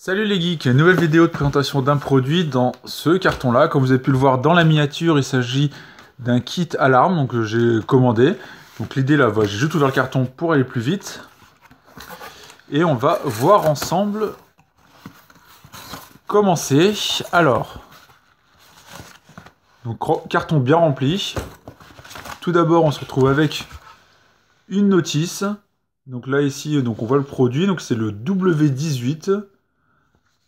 Salut les geeks, nouvelle vidéo de présentation d'un produit dans ce carton là. Comme vous avez pu le voir dans la miniature, il s'agit d'un kit alarme donc, que j'ai commandé. Donc l'idée là, j'ai juste ouvert le carton pour aller plus vite. Et on va voir ensemble comment c'est. Alors, donc carton bien rempli. Tout d'abord on se retrouve avec une notice. Donc là ici, donc on voit le produit, donc c'est le W18.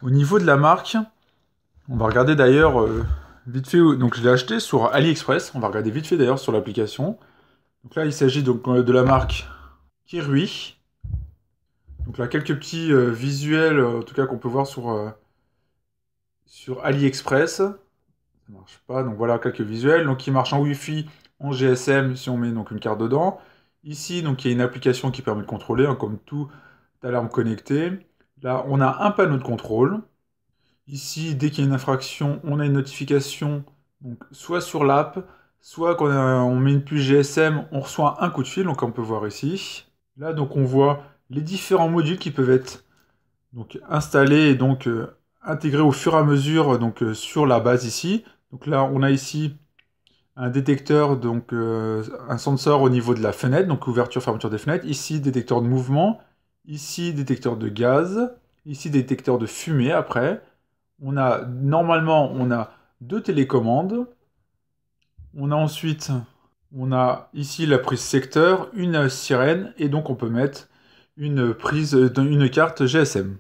Au niveau de la marque, on va regarder d'ailleurs vite fait, donc je l'ai acheté sur AliExpress, on va regarder vite fait d'ailleurs sur l'application. Donc là il s'agit donc de la marque Kirui. Donc là quelques petits visuels en tout cas qu'on peut voir sur AliExpress. Ça marche pas, donc voilà quelques visuels. Donc il marche en Wi-Fi, en GSM si on met donc une carte dedans. Ici donc il y a une application qui permet de contrôler, hein, comme tout alarme connectée. Là on a un panneau de contrôle. Ici, dès qu'il y a une infraction, on a une notification, donc soit sur l'app, soit quand on met une puce GSM, on reçoit un coup de fil, donc on peut voir ici. Là, donc on voit les différents modules qui peuvent être donc, installés et donc intégrés au fur et à mesure donc, sur la base ici. Donc là, on a ici un détecteur, donc un sensor au niveau de la fenêtre, donc ouverture-fermeture des fenêtres. Ici, détecteur de mouvement. Ici, détecteur de gaz. Ici, détecteur de fumée après. Normalement, on a deux télécommandes. On a ensuite, on a ici la prise secteur, une sirène, et donc on peut mettre une carte GSM.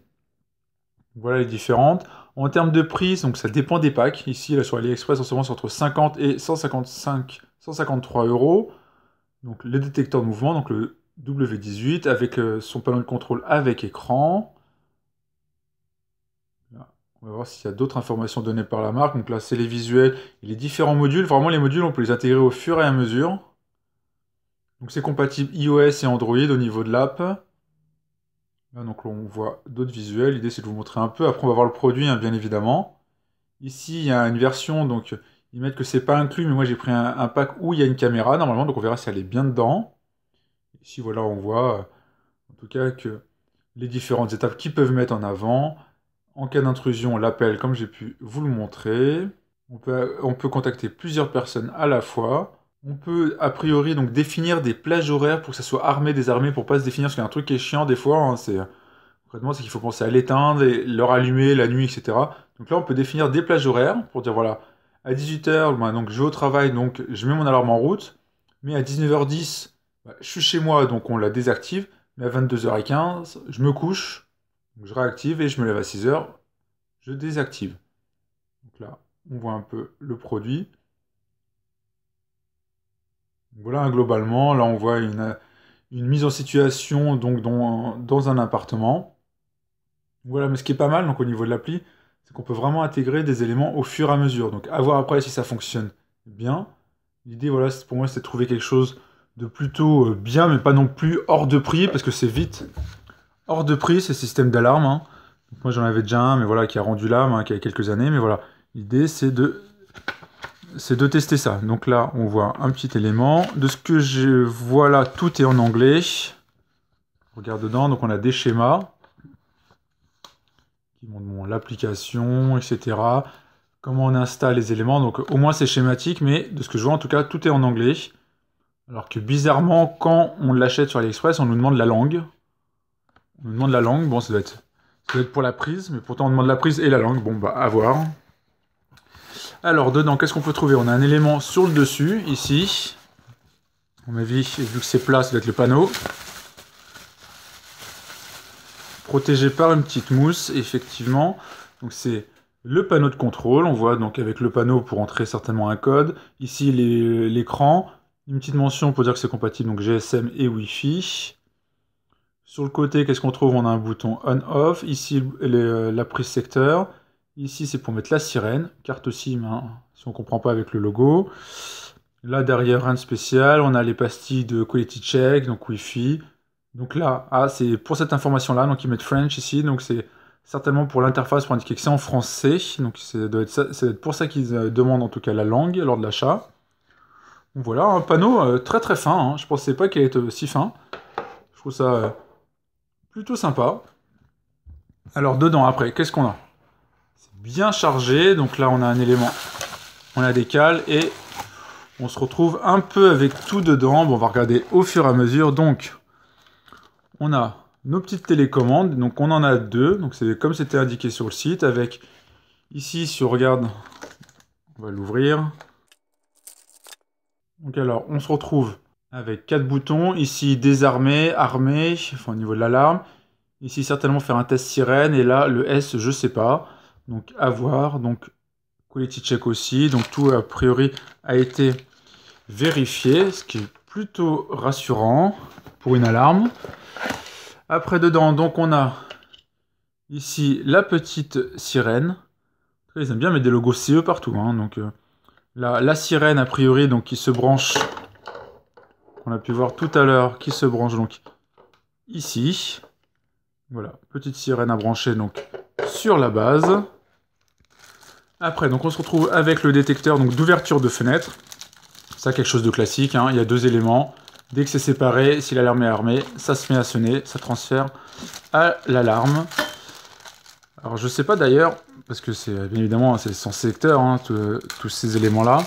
Voilà les différentes. En termes de prix, donc ça dépend des packs. Ici, là sur AliExpress, en ce moment, c'est entre 50 et 153 euros. Donc le détecteur de mouvement, donc le W18, avec son panneau de contrôle avec écran. On va voir s'il y a d'autres informations données par la marque. Donc là, c'est les visuels et les différents modules. Vraiment, les modules, on peut les intégrer au fur et à mesure. Donc c'est compatible iOS et Android au niveau de l'app. Là, donc on voit d'autres visuels. L'idée, c'est de vous montrer un peu. Après, on va voir le produit, hein, bien évidemment. Ici, il y a une version, donc ils mettent que c'est pas inclus, mais moi j'ai pris un pack où il y a une caméra, normalement, donc on verra si elle est bien dedans. Ici, voilà, on voit en tout cas que les différentes étapes qu'ils peuvent mettre en avant. En cas d'intrusion, on l'appelle comme j'ai pu vous le montrer. On peut contacter plusieurs personnes à la fois. On peut, a priori, donc définir des plages horaires pour que ça soit armé, désarmé, pour pas se définir, parce qu'il y a un truc qui est chiant des fois, hein, concrètement, c'est qu'il faut penser à l'éteindre, le rallumer la nuit, etc. Donc là, on peut définir des plages horaires pour dire, voilà, à 18h, donc je vais au travail, donc je mets mon alarme en route, mais à 19h10, je suis chez moi, donc on la désactive, mais à 22h15, je me couche, donc je réactive et je me lève à 6h, je désactive. Donc là, on voit un peu le produit. Donc voilà, hein, globalement, là on voit une mise en situation donc, dans un appartement. Voilà, mais ce qui est pas mal donc, au niveau de l'appli, c'est qu'on peut vraiment intégrer des éléments au fur et à mesure. Donc à voir après si ça fonctionne bien. L'idée, voilà, pour moi, c'est de trouver quelque chose de plutôt bien, mais pas non plus hors de prix, parce que c'est vite hors de prix, ces systèmes d'alarme, hein. Donc moi j'en avais déjà un, mais voilà, qui a rendu l'âme, hein, qui a quelques années, mais voilà. L'idée c'est de tester ça. Donc là, on voit un petit élément. De ce que je vois là, tout est en anglais. On regarde dedans, donc on a des schémas qui montrent l'application, etc. Comment on installe les éléments. Donc au moins c'est schématique, mais de ce que je vois en tout cas, tout est en anglais. Alors que bizarrement, quand on l'achète sur AliExpress, on nous demande la langue. On nous demande la langue, bon ça doit être pour la prise, mais pourtant on demande la prise et la langue, bon bah à voir. Alors dedans, qu'est-ce qu'on peut trouver? On a un élément sur le dessus, ici. À mon avis, vu que c'est plat, ça doit être le panneau. Protégé par une petite mousse, effectivement. Donc c'est le panneau de contrôle, on voit donc avec le panneau pour entrer certainement un code. Ici l'écran, une petite mention pour dire que c'est compatible, donc GSM et Wi-Fi. Sur le côté, qu'est-ce qu'on trouve? On a un bouton on-off. Ici, la prise secteur. Ici, c'est pour mettre la sirène. Carte SIM, hein, si on ne comprend pas avec le logo. Là, derrière, rien de spécial. On a les pastilles de Quality Check, donc Wi-Fi. Donc là, c'est pour cette information-là. Donc, ils mettent French ici. Donc, c'est certainement pour l'interface pour indiquer que c'est en français. Donc, ça doit être pour ça qu'ils demandent en tout cas la langue lors de l'achat. Donc, voilà, un panneau très très fin, hein. Je ne pensais pas qu'il allait être si fin. Je trouve ça... plutôt sympa. Alors dedans, après, qu'est-ce qu'on a? C'est bien chargé, donc là on a un élément, on la décale et on se retrouve un peu avec tout dedans. Bon, on va regarder au fur et à mesure. Donc, on a nos petites télécommandes, donc on en a deux, donc c'est comme c'était indiqué sur le site, avec ici, si on regarde, on va l'ouvrir. Donc alors, on se retrouve avec 4 boutons, ici désarmer, armer, enfin au niveau de l'alarme, ici certainement faire un test sirène, et là le S, je sais pas, donc à voir, donc quality check aussi, donc tout a priori a été vérifié, ce qui est plutôt rassurant pour une alarme. Après dedans, donc on a ici la petite sirène. Ils aiment bien mettre des logos CE partout, hein. Donc la sirène a priori donc qui se branche, on a pu voir tout à l'heure, qui se branche donc ici. Voilà, petite sirène à brancher donc sur la base. Après donc on se retrouve avec le détecteur donc d'ouverture de fenêtre. Ça quelque chose de classique, hein. Il y a deux éléments. Dès que c'est séparé, si l'alarme est armée, ça se met à sonner, ça transfère à l'alarme. Alors je sais pas d'ailleurs, parce que c'est bien évidemment c'est son secteur, hein, tous ces éléments-là.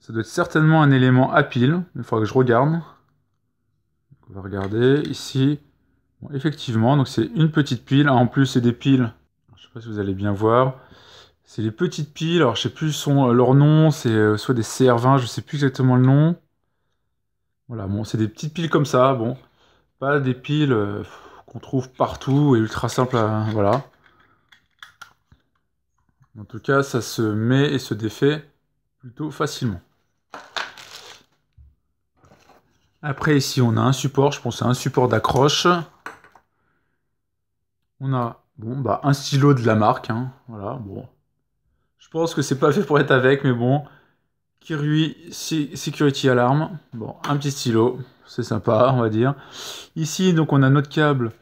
Ça doit être certainement un élément à pile, il faudra que je regarde. On va regarder ici. Bon, effectivement, donc c'est une petite pile. En plus, c'est des piles. Je sais pas si vous allez bien voir. C'est les petites piles. Alors, je sais plus leur nom. C'est soit des CR20, je sais plus exactement le nom. Voilà, bon, c'est des petites piles comme ça. Bon, pas des piles qu'on trouve partout et ultra simple à... Voilà. En tout cas, ça se met et se défait plutôt facilement. Après, ici, on a un support. Je pense que c'est un support d'accroche. On a bon, bah, un stylo de la marque. Hein. Voilà, bon. Je pense que c'est pas fait pour être avec, mais bon. Kirui Security Alarm. Bon, un petit stylo. C'est sympa, on va dire. Ici, donc, on a notre câble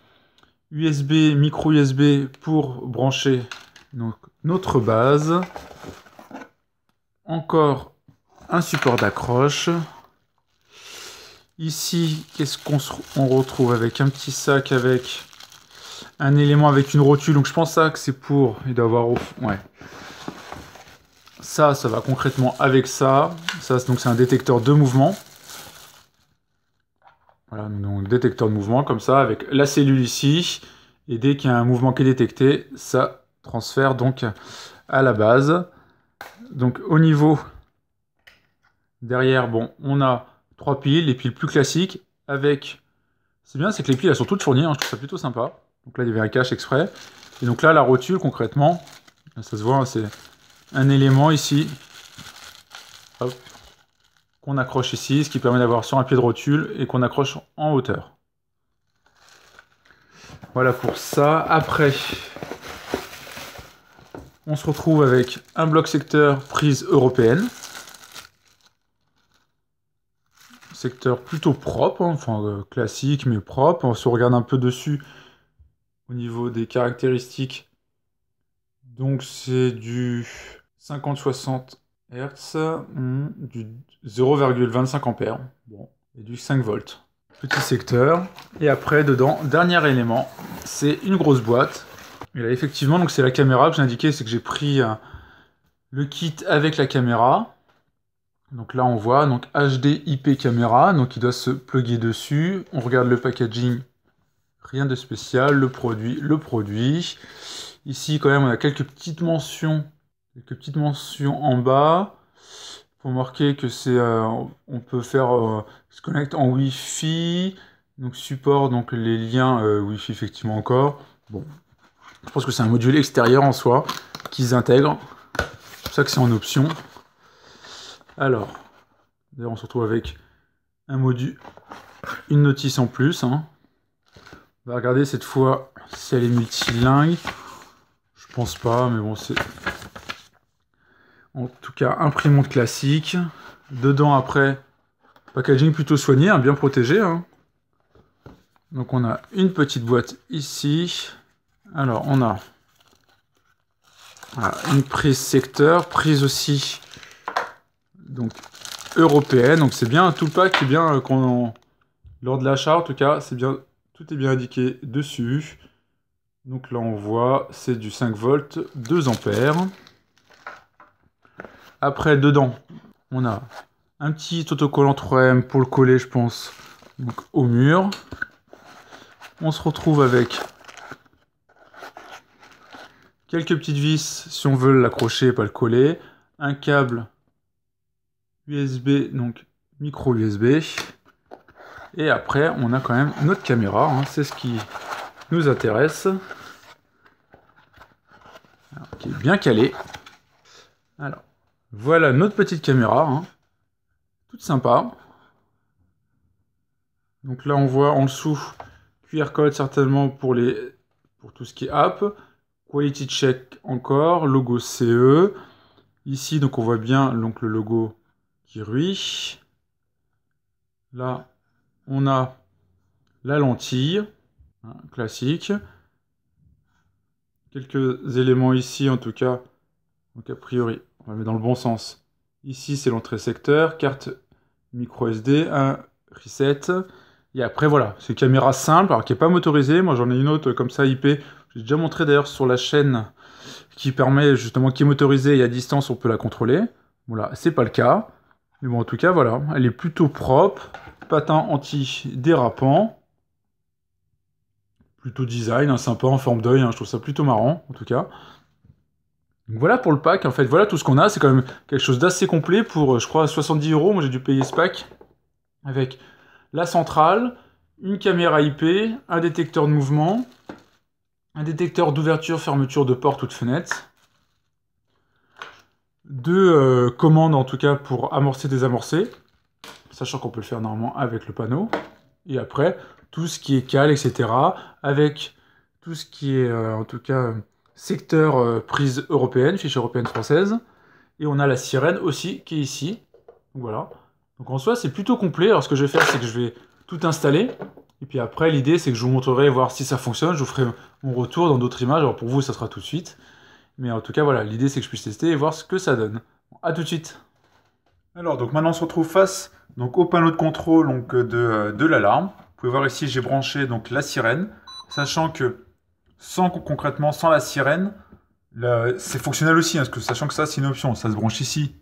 USB, micro USB pour brancher donc, notre base. Encore un support d'accroche. Ici, qu'est-ce qu'on retrouve avec un petit sac avec un élément avec une rotule. Donc je pense ça que c'est pour... Il doit avoir... Ouais. Ça va concrètement avec ça. Ça, donc c'est un détecteur de mouvement. Voilà, donc détecteur de mouvement comme ça, avec la cellule ici. Et dès qu'il y a un mouvement qui est détecté, ça transfère donc à la base. Donc au niveau derrière, bon, on a 3 piles, les piles plus classiques, avec... C'est bien, c'est que les piles, elles sont toutes fournies, hein, je trouve ça plutôt sympa. Donc là, il y avait un cache exprès. Et donc là, la rotule, concrètement, ça se voit, c'est un élément ici, qu'on accroche ici, ce qui permet d'avoir sur un pied de rotule et qu'on accroche en hauteur. Voilà pour ça. Après, on se retrouve avec un bloc secteur prise européenne. Secteur plutôt propre, hein, enfin classique mais propre. On se regarde un peu dessus au niveau des caractéristiques. Donc c'est du 50-60 Hz, du 0,25 A, bon, et du 5 volts. Petit secteur. Et après, dedans, dernier élément, c'est une grosse boîte. Et là, effectivement, donc c'est la caméra que j'ai indiqué, c'est que j'ai pris le kit avec la caméra. Donc là, on voit donc HD IP caméra, donc il doit se plugger dessus. On regarde le packaging, rien de spécial, le produit. Ici, quand même, on a quelques petites mentions en bas pour marquer que c'est, on peut faire se connecter en Wi-Fi, donc support donc les liens Wi-Fi effectivement encore. Bon, je pense que c'est un module extérieur en soi qu'ils intègrent. C'est pour ça que c'est en option. Alors, d'ailleurs, on se retrouve avec un module, une notice en plus. Hein. On va regarder cette fois si elle est multilingue. Je pense pas, mais bon, c'est... En tout cas, imprimante classique. Dedans, après, packaging plutôt soigné, hein, bien protégé. Hein. Donc, on a une petite boîte ici. Alors, on a voilà, une prise secteur, prise aussi donc européenne. Donc, c'est bien tout le pack, est bien lors de l'achat, en tout cas, c'est bien tout est bien indiqué dessus. Donc là on voit, c'est du 5 volts, 2 ampères. Après dedans, on a un petit autocollant 3M pour le coller, je pense, donc, au mur. On se retrouve avec quelques petites vis si on veut l'accrocher et pas le coller. Un câble USB, donc micro USB. Et après, on a quand même notre caméra, hein, c'est ce qui nous intéresse. Alors, qui est bien calée. Alors, voilà notre petite caméra, hein, toute sympa. Donc là, on voit en dessous QR code certainement pour tout ce qui est app. Quality check encore, logo CE. Ici, donc on voit bien donc, le logo Kirui. Là, on a la lentille, hein, classique. Quelques éléments ici, en tout cas. Donc a priori, on va mettre dans le bon sens. Ici, c'est l'entrée secteur, carte micro SD, un reset. Et après, voilà, c'est une caméra simple, alors qui n'est pas motorisée. Moi, j'en ai une autre comme ça, IP. J'ai déjà montré d'ailleurs sur la chaîne qui permet justement, qui est motorisée et à distance, on peut la contrôler. Voilà, c'est pas le cas. Mais bon, en tout cas, voilà, elle est plutôt propre. Patin anti-dérapant. Plutôt design, hein, sympa en forme d'œil, hein, je trouve ça plutôt marrant, en tout cas. Donc voilà pour le pack, en fait, voilà tout ce qu'on a. C'est quand même quelque chose d'assez complet pour, je crois, 70 €. Moi, j'ai dû payer ce pack avec la centrale, une caméra IP, un détecteur de mouvement, un détecteur d'ouverture, fermeture de porte ou de fenêtre, deux commandes en tout cas pour amorcer, désamorcer, sachant qu'on peut le faire normalement avec le panneau. Et après, tout ce qui est cale, etc. avec tout ce qui est en tout cas secteur prise européenne, fiche européenne française. Et on a la sirène aussi qui est ici. Donc voilà. Donc en soi, c'est plutôt complet. Alors ce que je vais faire, c'est que je vais tout installer. Et puis après, l'idée, c'est que je vous montrerai, voir si ça fonctionne. Je vous ferai mon retour dans d'autres images. Alors pour vous, ça sera tout de suite. Mais en tout cas, voilà, l'idée, c'est que je puisse tester et voir ce que ça donne. Bon, à tout de suite. Alors, donc maintenant, on se retrouve face donc, au panneau de contrôle donc, de l'alarme. Vous pouvez voir ici, j'ai branché donc, la sirène. Sachant que, concrètement, sans la sirène, c'est fonctionnel aussi. Hein, parce que, sachant que ça, c'est une option. Ça se branche ici,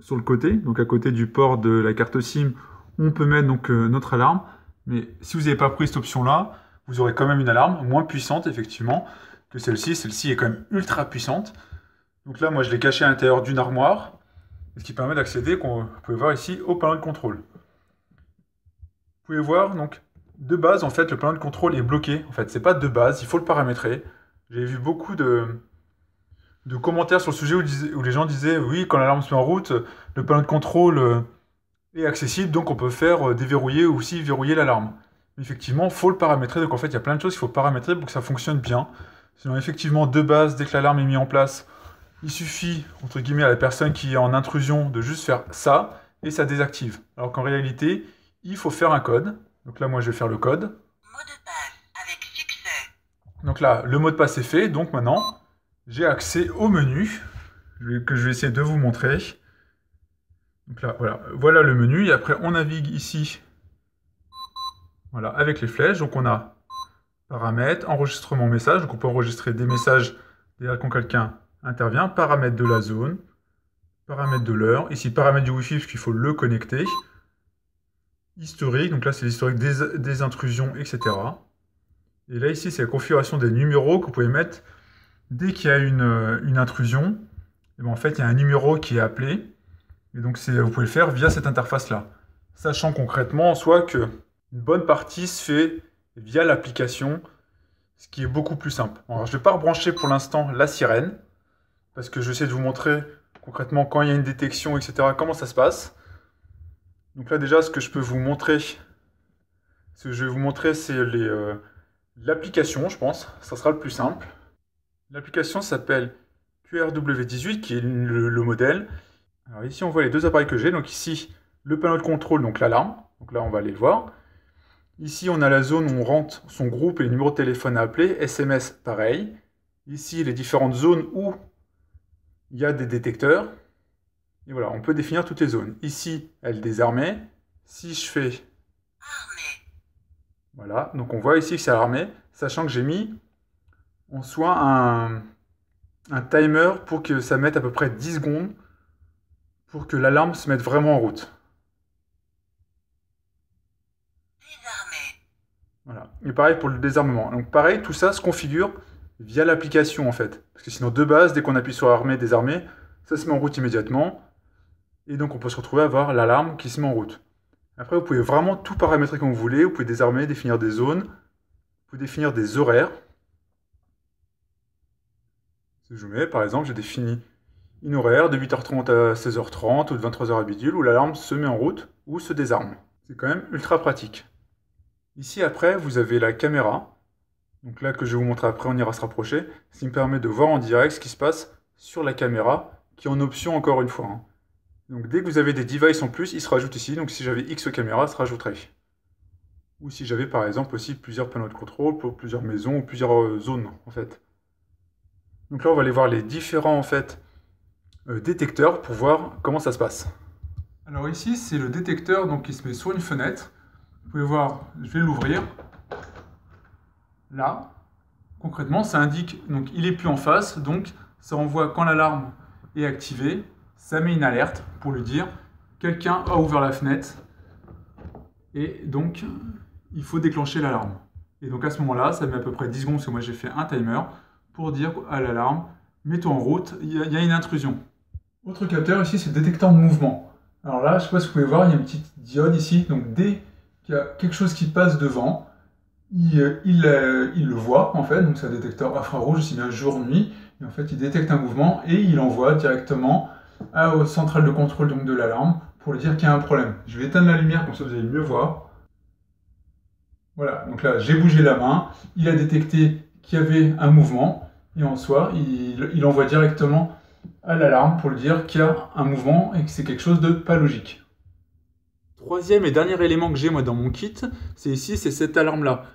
sur le côté. Donc à côté du port de la carte SIM, on peut mettre donc, notre alarme. Mais si vous n'avez pas pris cette option-là, vous aurez quand même une alarme moins puissante, effectivement, que celle-ci. Celle-ci est quand même ultra puissante. Donc là, moi, je l'ai caché à l'intérieur d'une armoire. Ce qui permet d'accéder, vous pouvez voir ici, au panneau de contrôle. Vous pouvez voir, donc, de base, en fait, le panneau de contrôle est bloqué. En fait, c'est pas de base, il faut le paramétrer. J'ai vu beaucoup de commentaires sur le sujet où les gens disaient, oui, quand l'alarme se met en route, le panneau de contrôle est accessible, donc on peut faire déverrouiller ou aussi verrouiller l'alarme. Effectivement, il faut le paramétrer, donc en fait, il y a plein de choses qu'il faut paramétrer pour que ça fonctionne bien. Sinon, effectivement, de base, dès que l'alarme est mise en place, il suffit, entre guillemets, à la personne qui est en intrusion de juste faire ça, et ça désactive. Alors qu'en réalité, il faut faire un code. Donc là, moi, je vais faire le code. Mot de passe avec succès. Donc là, le mot de passe est fait. Donc maintenant, j'ai accès au menu, que je vais essayer de vous montrer. Donc là, voilà le menu. Et après, on navigue ici, voilà, avec les flèches. Donc on a paramètres, enregistrement message. Donc on peut enregistrer des messages dès quand quelqu'un intervient, paramètres de la zone, paramètres de l'heure, ici paramètres du Wi-Fi parce qu'il faut le connecter, historique, donc là c'est l'historique des intrusions, etc. Et là ici c'est la configuration des numéros que vous pouvez mettre dès qu'il y a une intrusion. Et bien, en fait il y a un numéro qui est appelé, et donc vous pouvez le faire via cette interface-là. Sachant concrètement en soi que une bonne partie se fait via l'application, ce qui est beaucoup plus simple. Alors je ne vais pas rebrancher pour l'instant la sirène, parce que je vais essayer de vous montrer concrètement quand il y a une détection, etc., comment ça se passe. Donc là déjà, ce que je peux vous montrer, c'est l'application, je pense. Ça sera le plus simple. L'application s'appelle QRW18, qui est le modèle. Alors ici, on voit les deux appareils que j'ai. Donc ici, le panneau de contrôle, donc l'alarme. Donc là, on va aller le voir. Ici, on a la zone où on rentre son groupe et les numéros de téléphone à appeler. SMS, pareil. Ici, les différentes zones où il y a des détecteurs. Et voilà, on peut définir toutes les zones. Ici, elle est désarmée. Si je fais... Voilà, donc on voit ici que c'est alarmé, sachant que j'ai mis en soi un timer pour que ça mette à peu près 10 secondes pour que l'alarme se mette vraiment en route. Voilà. Et pareil pour le désarmement. Donc pareil, tout ça se configure via l'application en fait. Parce que sinon, de base, dès qu'on appuie sur armer, désarmer, ça se met en route immédiatement. Et donc on peut se retrouver à avoir l'alarme qui se met en route. Après, vous pouvez vraiment tout paramétrer comme vous voulez. Vous pouvez désarmer, définir des zones. Vous pouvez définir des horaires. Si je mets, par exemple, j'ai défini une horaire de 8h30 à 16h30 ou de 23h à bidule où l'alarme se met en route ou se désarme. C'est quand même ultra pratique. Ici, après, vous avez la caméra. Donc là, que je vais vous montrer après, on ira se rapprocher. Ce qui me permet de voir en direct ce qui se passe sur la caméra, qui est en option encore une fois. Donc dès que vous avez des devices en plus, ils se rajoutent ici. Donc si j'avais X caméras, ça se rajouterait. Ou si j'avais par exemple aussi plusieurs panneaux de contrôle pour plusieurs maisons ou plusieurs zones en fait. Donc là, on va aller voir les différents en fait détecteurs pour voir comment ça se passe. Alors ici, c'est le détecteur donc, qui se met sur une fenêtre. Vous pouvez voir, je vais l'ouvrir. Là, concrètement, ça indique, donc il est plus en face, donc ça envoie quand l'alarme est activée, ça met une alerte pour lui dire quelqu'un a ouvert la fenêtre et donc il faut déclencher l'alarme. Et donc à ce moment-là, ça met à peu près 10 secondes, parce que moi j'ai fait un timer, pour dire à l'alarme, mets-toi en route, il y a une intrusion. Autre capteur ici, c'est le détecteur de mouvement. Alors là, je ne sais pas si vous pouvez voir, il y a une petite diode ici, donc dès qu'il y a quelque chose qui passe devant, il le voit en fait, donc c'est un détecteur infrarouge, aussi bien jour-nuit, et en fait il détecte un mouvement et il envoie directement aux centrales de contrôle donc, de l'alarme pour lui dire qu'il y a un problème. Je vais éteindre la lumière comme ça vous allez mieux voir. Voilà, donc là j'ai bougé la main, il a détecté qu'il y avait un mouvement et en soi il envoie directement à l'alarme pour lui dire qu'il y a un mouvement et que c'est quelque chose de pas logique. Troisième et dernier élément que j'ai moi dans mon kit, c'est ici, c'est cette alarme-là.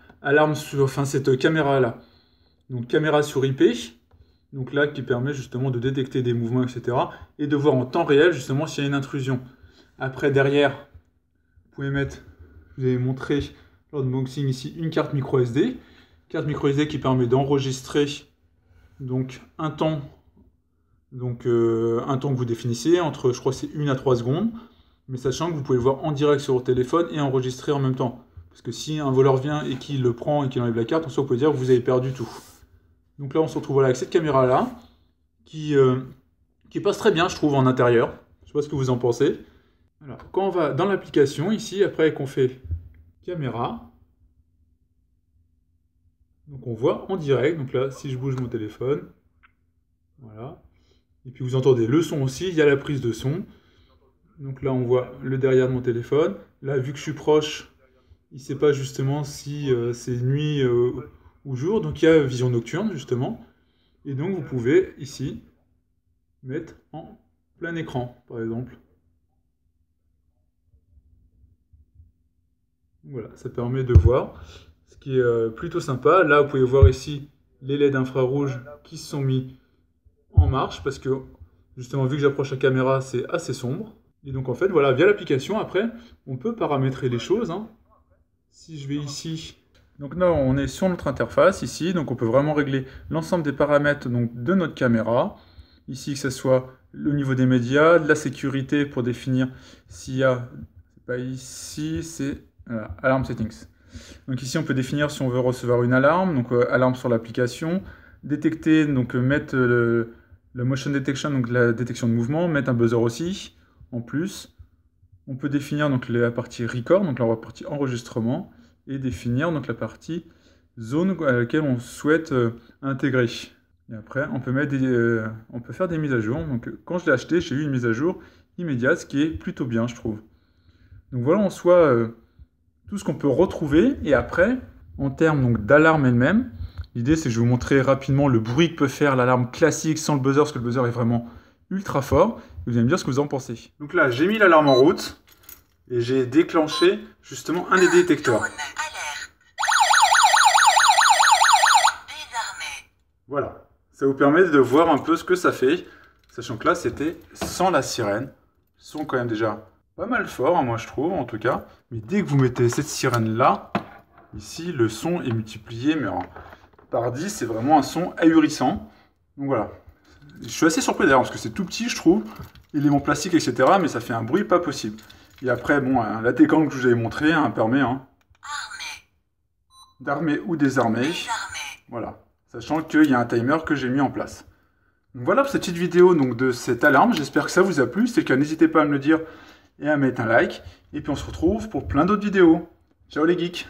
Cette caméra-là. Donc caméra sur IP, donc là qui permet justement de détecter des mouvements, etc. Et de voir en temps réel justement s'il y a une intrusion. Après derrière, vous pouvez mettre, je vous avais montré lors de l'unboxing ici, une carte micro SD. Carte micro SD qui permet d'enregistrer donc un temps que vous définissez, entre je crois c'est 1 à 3 secondes. Mais sachant que vous pouvez le voir en direct sur votre téléphone et enregistrer en même temps. Parce que si un voleur vient et qu'il le prend et qu'il enlève la carte, en soi, vous pouvez dire que vous avez perdu tout. Donc là, on se retrouve voilà, avec cette caméra-là, qui passe très bien, je trouve, en intérieur. Je ne sais pas ce que vous en pensez. Alors, quand on va dans l'application, ici, après qu'on fait caméra, donc on voit en direct. Donc là, si je bouge mon téléphone, voilà. Et puis vous entendez le son aussi, il y a la prise de son. Donc là, on voit le derrière de mon téléphone. Là, vu que je suis proche, il ne sait pas justement si c'est nuit ou jour. Donc il y a vision nocturne, justement. Et donc, vous pouvez, ici, mettre en plein écran, par exemple. Voilà, ça permet de voir. Ce qui est plutôt sympa. Là, vous pouvez voir ici les LED infrarouges qui se sont mis en marche. Parce que, justement, vu que j'approche la caméra, c'est assez sombre. Et donc en fait, voilà, via l'application, après, on peut paramétrer les choses. Si je vais ici, donc là, on est sur notre interface, ici, donc on peut vraiment régler l'ensemble des paramètres donc, de notre caméra. Ici, que ce soit le niveau des médias, de la sécurité pour définir s'il y a, c'est pas ici, c'est Alarm Settings. Donc ici, on peut définir si on veut recevoir une alarme, donc alarme sur l'application, détecter, donc mettre le motion detection, donc la détection de mouvement, mettre un buzzer aussi. En plus, on peut définir donc, la partie record, donc la partie enregistrement, et définir donc, la partie zone à laquelle on souhaite intégrer. Et après, on peut faire des mises à jour. Donc, quand je l'ai acheté, j'ai eu une mise à jour immédiate, ce qui est plutôt bien, je trouve. Donc voilà en soi tout ce qu'on peut retrouver. Et après, en termes d'alarme elle-même, l'idée c'est que je vais vous montrer rapidement le bruit que peut faire l'alarme classique sans le buzzer, parce que le buzzer est vraiment ultra fort. Vous allez me dire ce que vous en pensez. Donc là, j'ai mis l'alarme en route et j'ai déclenché justement un des détecteurs. Voilà, ça vous permet de voir un peu ce que ça fait, sachant que là, c'était sans la sirène. Ils sont quand même déjà pas mal forts, moi je trouve en tout cas. Mais dès que vous mettez cette sirène là, Ici, le son est multiplié, mais par 10, c'est vraiment un son ahurissant. Donc voilà. Je suis assez surpris d'ailleurs, parce que c'est tout petit, je trouve. Éléments plastiques, etc. Mais ça fait un bruit pas possible. Et après, bon, la télécommande que je vous avais montré permet d'armer ou désarmer. Voilà. Sachant qu'il y a un timer que j'ai mis en place. Donc voilà pour cette petite vidéo donc, de cette alarme. J'espère que ça vous a plu. Si c'est le cas, n'hésitez pas à me le dire et à mettre un like. Et puis on se retrouve pour plein d'autres vidéos. Ciao les geeks!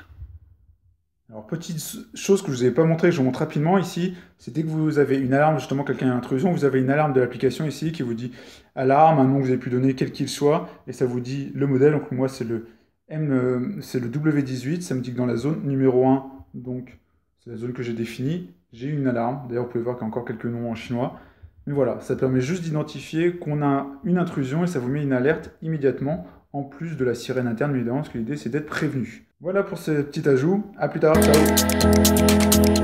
Alors, petite chose que je ne vous avais pas montré, que je vous montre rapidement ici, c'est dès que vous avez une alarme, justement, quelqu'un a une intrusion, vous avez une alarme de l'application ici qui vous dit alarme, un nom que vous avez pu donner, quel qu'il soit, et ça vous dit le modèle. Donc, moi, c'est le W18, ça me dit que dans la zone numéro 1, donc c'est la zone que j'ai définie, j'ai une alarme. D'ailleurs, vous pouvez voir qu'il y a encore quelques noms en chinois. Mais voilà, ça permet juste d'identifier qu'on a une intrusion et ça vous met une alerte immédiatement, en plus de la sirène interne, évidemment, parce que l'idée c'est d'être prévenu. Voilà pour ce petit ajout, à plus tard, ciao!